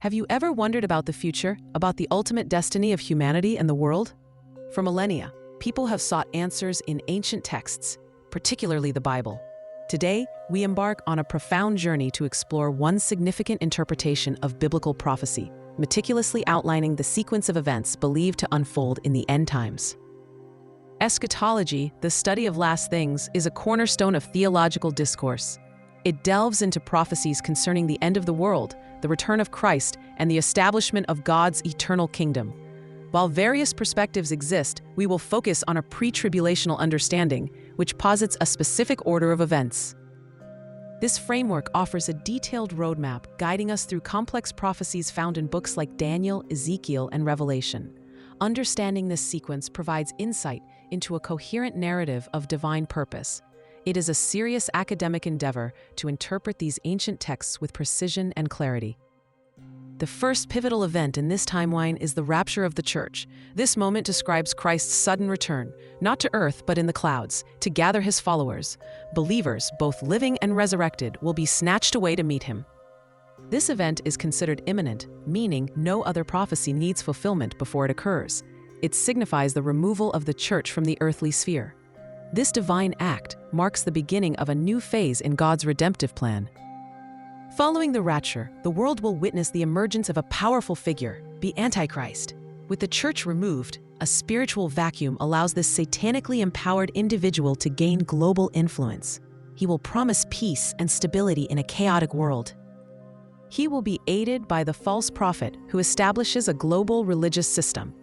Have you ever wondered about the future, about the ultimate destiny of humanity and the world? For millennia, people have sought answers in ancient texts, particularly the Bible. Today, we embark on a profound journey to explore one significant interpretation of biblical prophecy, meticulously outlining the sequence of events believed to unfold in the end times. Eschatology, the study of last things, is a cornerstone of theological discourse. It delves into prophecies concerning the end of the world, the return of Christ, and the establishment of God's eternal kingdom. While various perspectives exist, we will focus on a pre-tribulational understanding, which posits a specific order of events. This framework offers a detailed roadmap guiding us through complex prophecies found in books like Daniel, Ezekiel, and Revelation. Understanding this sequence provides insight into a coherent narrative of divine purpose. It is a serious academic endeavor to interpret these ancient texts with precision and clarity. The first pivotal event in this timeline is the rapture of the church. This moment describes Christ's sudden return, not to earth but in the clouds, to gather his followers. Believers, both living and resurrected, will be snatched away to meet him. This event is considered imminent, meaning no other prophecy needs fulfillment before it occurs. It signifies the removal of the church from the earthly sphere. This divine act marks the beginning of a new phase in God's redemptive plan. Following the rapture, the world will witness the emergence of a powerful figure, the Antichrist. With the church removed, a spiritual vacuum allows this satanically empowered individual to gain global influence. He will promise peace and stability in a chaotic world. He will be aided by the false prophet who establishes a global religious system.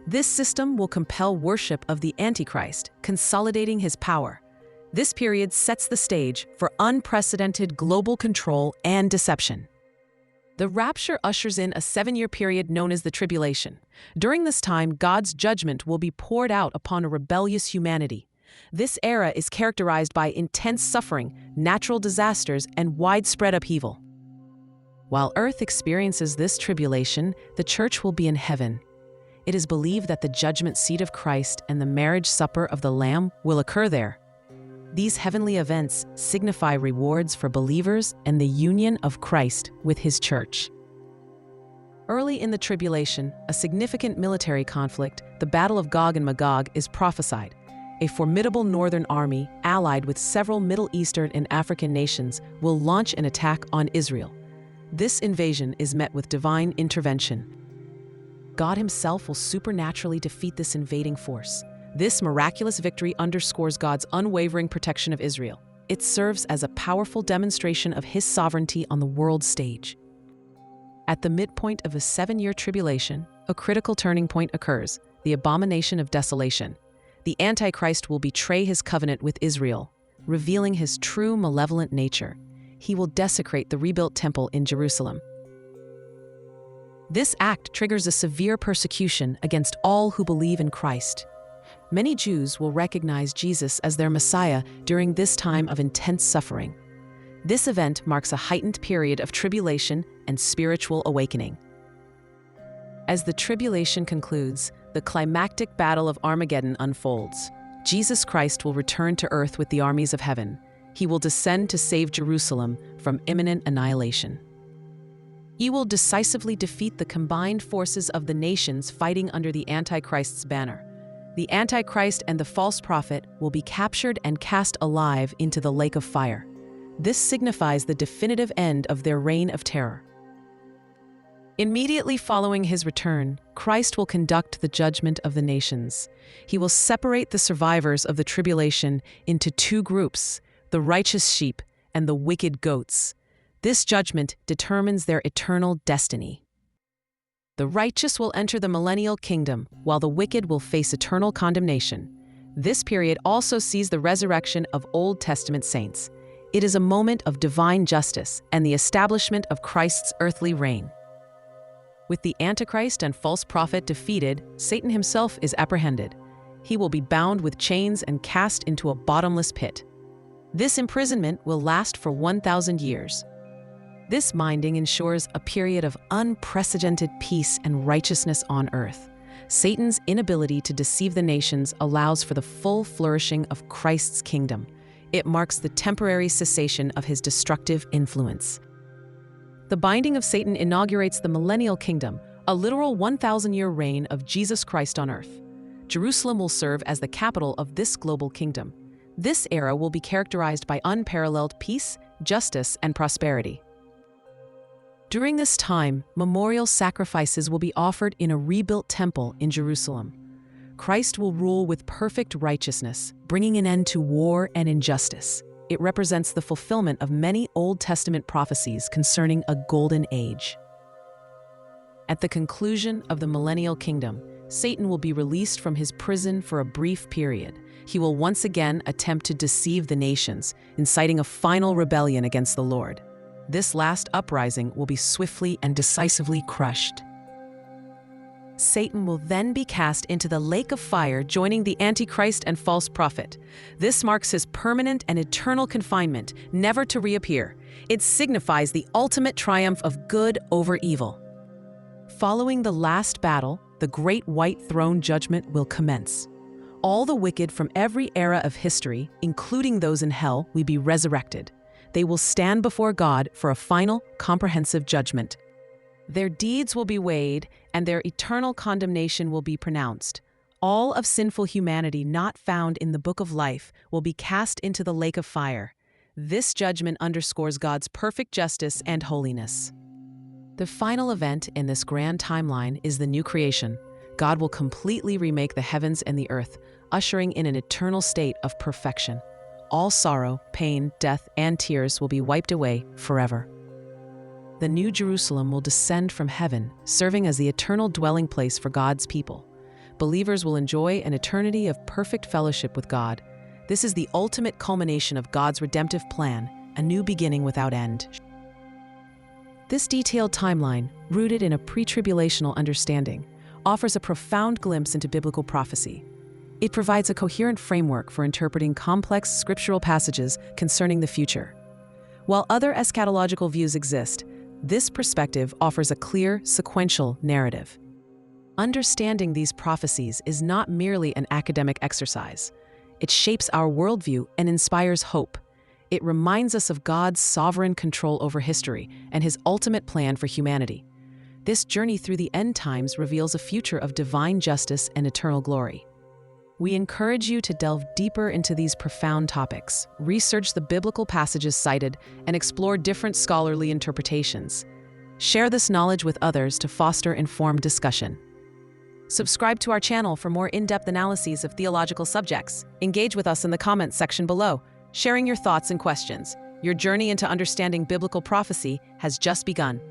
This system will compel worship of the Antichrist, consolidating his power. This period sets the stage for unprecedented global control and deception. The rapture ushers in a 7-year period known as the tribulation. During this time, God's judgment will be poured out upon a rebellious humanity. This era is characterized by intense suffering, natural disasters, and widespread upheaval. While Earth experiences this tribulation, the church will be in heaven. It is believed that the judgment seat of Christ and the marriage supper of the Lamb will occur there. These heavenly events signify rewards for believers and the union of Christ with his church. Early in the tribulation, a significant military conflict, the Battle of Gog and Magog, is prophesied. A formidable northern army, allied with several Middle Eastern and African nations, will launch an attack on Israel. This invasion is met with divine intervention. God himself will supernaturally defeat this invading force. This miraculous victory underscores God's unwavering protection of Israel. It serves as a powerful demonstration of his sovereignty on the world stage. At the midpoint of a 7-year tribulation, a critical turning point occurs, the abomination of desolation. The Antichrist will betray his covenant with Israel, revealing his true malevolent nature. He will desecrate the rebuilt temple in Jerusalem. This act triggers a severe persecution against all who believe in Christ. Many Jews will recognize Jesus as their Messiah during this time of intense suffering. This event marks a heightened period of tribulation and spiritual awakening. As the tribulation concludes, the climactic battle of Armageddon unfolds. Jesus Christ will return to earth with the armies of heaven. He will descend to save Jerusalem from imminent annihilation. He will decisively defeat the combined forces of the nations fighting under the Antichrist's banner. The Antichrist and the false prophet will be captured and cast alive into the lake of fire. This signifies the definitive end of their reign of terror. Immediately following his return, Christ will conduct the judgment of the nations. He will separate the survivors of the tribulation into 2 groups, the righteous sheep and the wicked goats. This judgment determines their eternal destiny. The righteous will enter the millennial kingdom, while the wicked will face eternal condemnation. This period also sees the resurrection of Old Testament saints. It is a moment of divine justice and the establishment of Christ's earthly reign. With the Antichrist and false prophet defeated, Satan himself is apprehended. He will be bound with chains and cast into a bottomless pit. This imprisonment will last for 1,000 years. This binding ensures a period of unprecedented peace and righteousness on earth. Satan's inability to deceive the nations allows for the full flourishing of Christ's kingdom. It marks the temporary cessation of his destructive influence. The binding of Satan inaugurates the millennial kingdom, a literal 1,000-year reign of Jesus Christ on earth. Jerusalem will serve as the capital of this global kingdom. This era will be characterized by unparalleled peace, justice, and prosperity. During this time, memorial sacrifices will be offered in a rebuilt temple in Jerusalem. Christ will rule with perfect righteousness, bringing an end to war and injustice. It represents the fulfillment of many Old Testament prophecies concerning a golden age. At the conclusion of the millennial kingdom, Satan will be released from his prison for a brief period. He will once again attempt to deceive the nations, inciting a final rebellion against the Lord. This last uprising will be swiftly and decisively crushed. Satan will then be cast into the lake of fire, joining the Antichrist and false prophet. This marks his permanent and eternal confinement, never to reappear. It signifies the ultimate triumph of good over evil. Following the last battle, the Great White Throne Judgment will commence. All the wicked from every era of history, including those in hell, will be resurrected. They will stand before God for a final, comprehensive judgment. Their deeds will be weighed, and their eternal condemnation will be pronounced. All of sinful humanity not found in the book of life will be cast into the lake of fire. This judgment underscores God's perfect justice and holiness. The final event in this grand timeline is the new creation. God will completely remake the heavens and the earth, ushering in an eternal state of perfection. All sorrow, pain, death, and tears will be wiped away forever. The New Jerusalem will descend from heaven, serving as the eternal dwelling place for God's people. Believers will enjoy an eternity of perfect fellowship with God. This is the ultimate culmination of God's redemptive plan, a new beginning without end. This detailed timeline, rooted in a pre-tribulational understanding, offers a profound glimpse into biblical prophecy. It provides a coherent framework for interpreting complex scriptural passages concerning the future. While other eschatological views exist, this perspective offers a clear, sequential narrative. Understanding these prophecies is not merely an academic exercise. It shapes our worldview and inspires hope. It reminds us of God's sovereign control over history and his ultimate plan for humanity. This journey through the end times reveals a future of divine justice and eternal glory. We encourage you to delve deeper into these profound topics, research the biblical passages cited, and explore different scholarly interpretations. Share this knowledge with others to foster informed discussion. Subscribe to our channel for more in-depth analyses of theological subjects. Engage with us in the comments section below, sharing your thoughts and questions. Your journey into understanding biblical prophecy has just begun.